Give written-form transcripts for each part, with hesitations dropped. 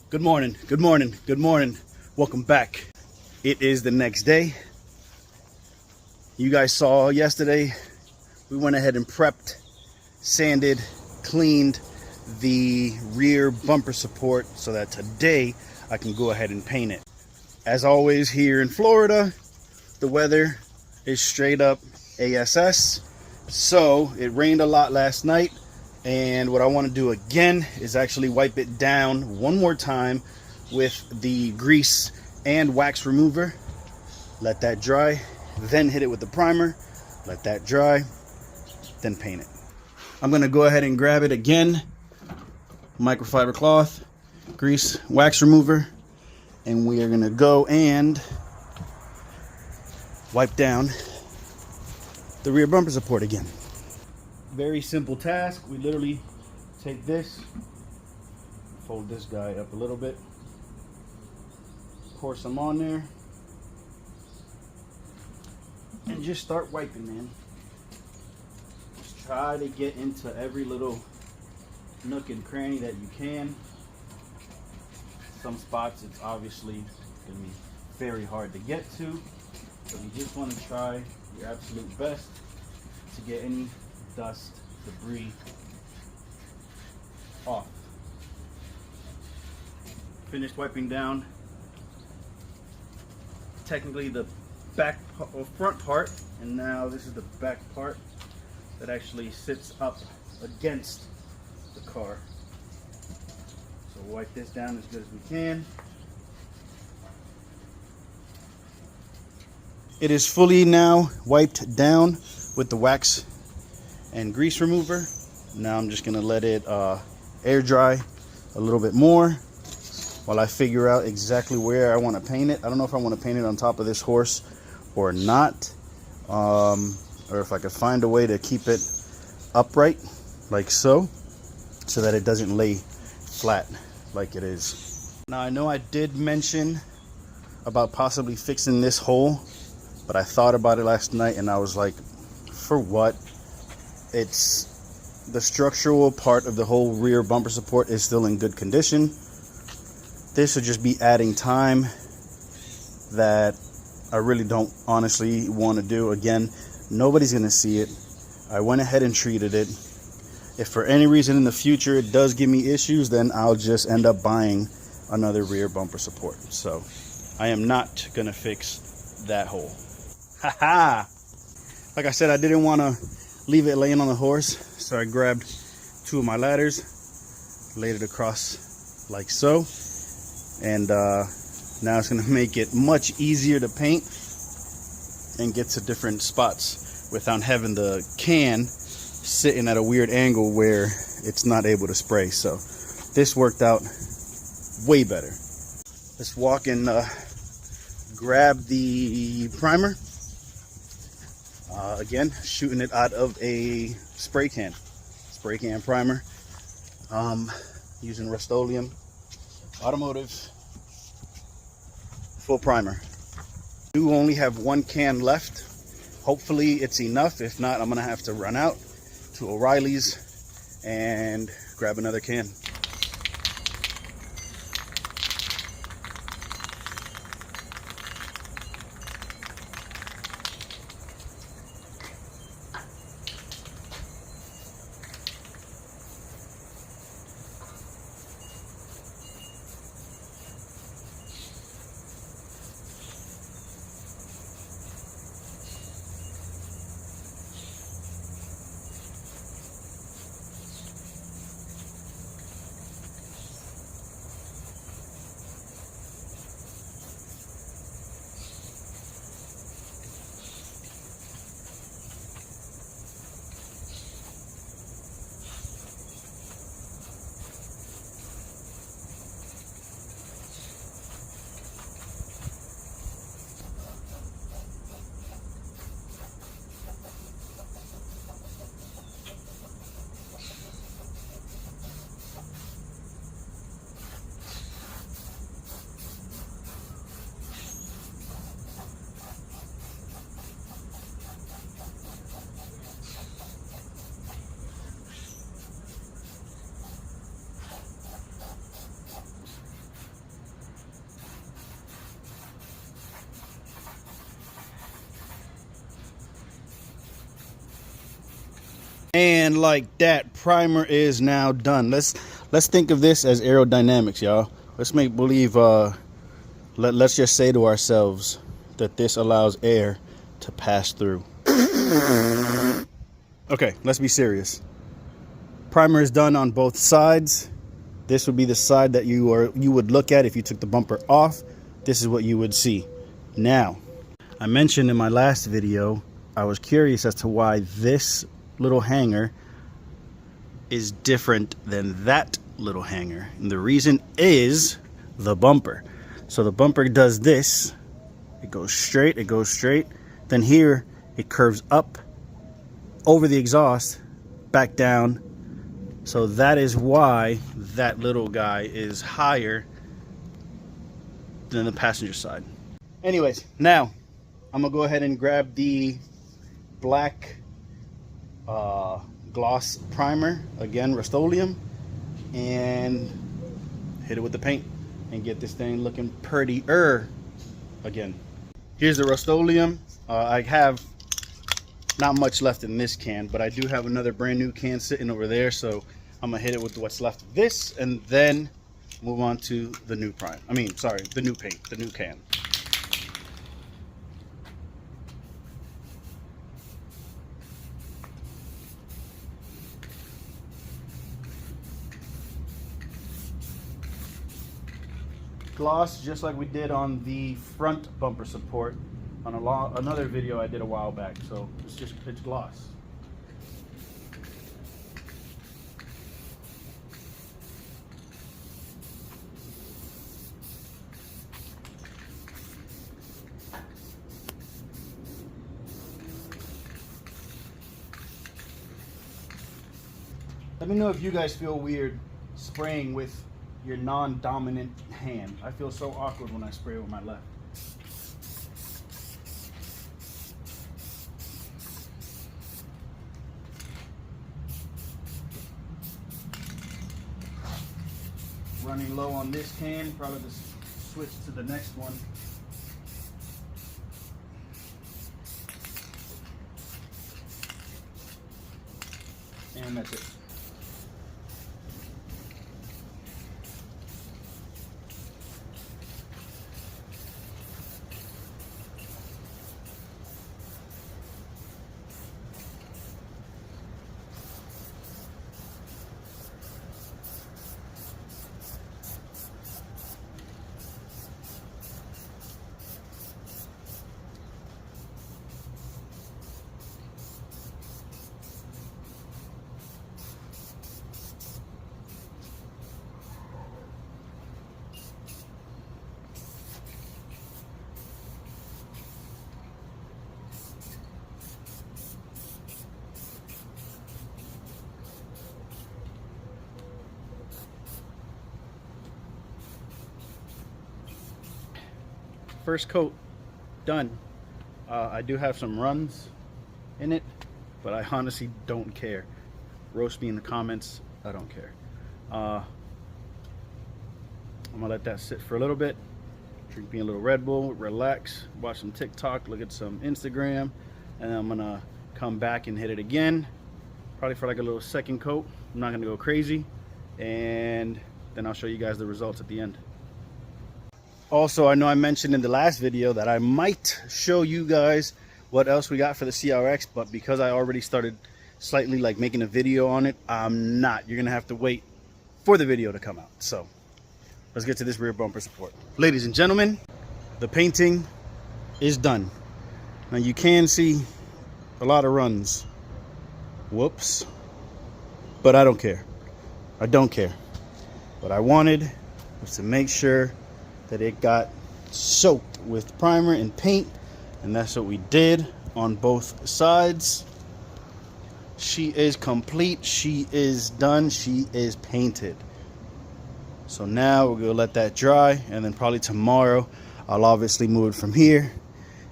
Good morning, good morning, good morning. Welcome back. It is the next day. You guys saw yesterday, we went ahead and prepped, sanded, cleaned the rear bumper support so that today I can go ahead and paint it. As always, here in Florida, the weather is straight up ASS. So it rained a lot last night. And what I want to do again is actually wipe it down one more time with the grease and wax remover. Let that dry, then hit it with the primer. Let that dry, then paint it. I'm going to go ahead and grab it again. Microfiber cloth, grease, wax remover. And we are going to go and wipe down the rear bumper support again. Very simple task. We literally take this, fold this guy up a little bit, pour some on there, and just start wiping, man. Just try to get into every little nook and cranny that you can. Some spots it's obviously going to be very hard to get to, but you just want to try your absolute best to get any dust, debris off. Finished wiping down technically the back or front part, and now this is the back part that actually sits up against the car. So we'll wipe this down as good as we can. It is fully now wiped down with the wax and grease remover. Now I'm just gonna let it air dry a little bit more while I figure out exactly where I want to paint it. I don't know if I want to paint it on top of this horse or not, or if I could find a way to keep it upright like so that it doesn't lay flat like it is. Now I know I did mention about possibly fixing this hole, but I thought about it last night and I was like, for what? It's the structural part of the whole rear bumper support is still in good condition. This would just be adding time that I really don't honestly want to do. Again, nobody's going to see it. I went ahead and treated it. If for any reason in the future it does give me issues, then I'll just end up buying another rear bumper support. So I am not going to fix that hole. Haha! Like I said, I didn't want to leave it laying on the horse, so I grabbed two of my ladders, laid it across like so, and now it's going to make it much easier to paint and get to different spots without having the can sitting at a weird angle where it's not able to spray. So this worked out way better. Let's walk and grab the primer. Again, shooting it out of a spray can primer, using Rust-Oleum Automotive full primer. I do only have one can left. Hopefully it's enough. If not, I'm gonna have to run out to O'Reilly's and grab another can. And like that, primer is now done. Let's think of this as aerodynamics, y'all. Let's make believe, let's just say to ourselves that this allows air to pass through. Okay, let's be serious. Primer is done on both sides. This would be the side that you would look at if you took the bumper off. This is what you would see. Now, I mentioned in my last video, I was curious as to why this little hanger is different than that little hanger. And the reason is the bumper. So the bumper does this. It goes straight, it goes straight. Then here, it curves up over the exhaust, back down. So that is why that little guy is higher than the passenger side. Anyways, now I'm gonna go ahead and grab the black gloss primer, again Rust-Oleum, and hit it with the paint and get this thing looking prettier again. Here's the Rust-Oleum. I have not much left in this can, but I do have another brand new can sitting over there, so I'm gonna hit it with what's left of this and then move on to the new prime. I mean, sorry, the new paint, the new can. Gloss, just like we did on the front bumper support on another video I did a while back. So it's gloss. Let me know if you guys feel weird spraying with your non-dominant hand. I feel so awkward when I spray with my left. Running low on this can, probably just switch to the next one. And that's it. First coat done. I do have some runs in it, but I honestly don't care. Roast me in the comments, I don't care. I'm gonna let that sit for a little bit, drink me a little Red Bull, relax, watch some TikTok, look at some Instagram, and then I'm gonna come back and hit it again, probably for like a little second coat. I'm not gonna go crazy, and then I'll show you guys the results at the end. Also, I know I mentioned in the last video that I might show you guys what else we got for the CRX, but because I already started slightly like making a video on it, I'm not. You're gonna have to wait for the video to come out. So let's get to this rear bumper support. Ladies and gentlemen, the painting is done. Now you can see a lot of runs. Whoops. But I don't care. I don't care. What I wanted was to make sure that it got soaked with primer and paint, and that's what we did on both sides. She is complete, she is done, she is painted. So now we're gonna let that dry, and then probably tomorrow I'll obviously move it from here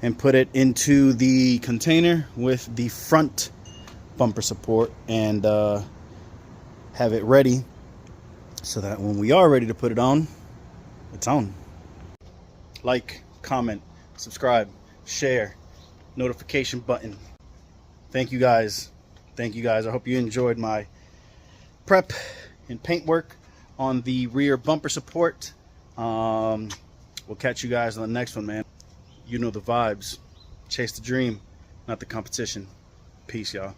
and put it into the container with the front bumper support and have it ready so that when we are ready to put it on, it's on. Like, comment, subscribe, share, notification button. Thank you guys. thank you guys. I hope you enjoyed my prep and paint work on the rear bumper support. We'll catch you guys on the next one, man. You know the vibes. Chase the dream, not the competition. Peace, y'all.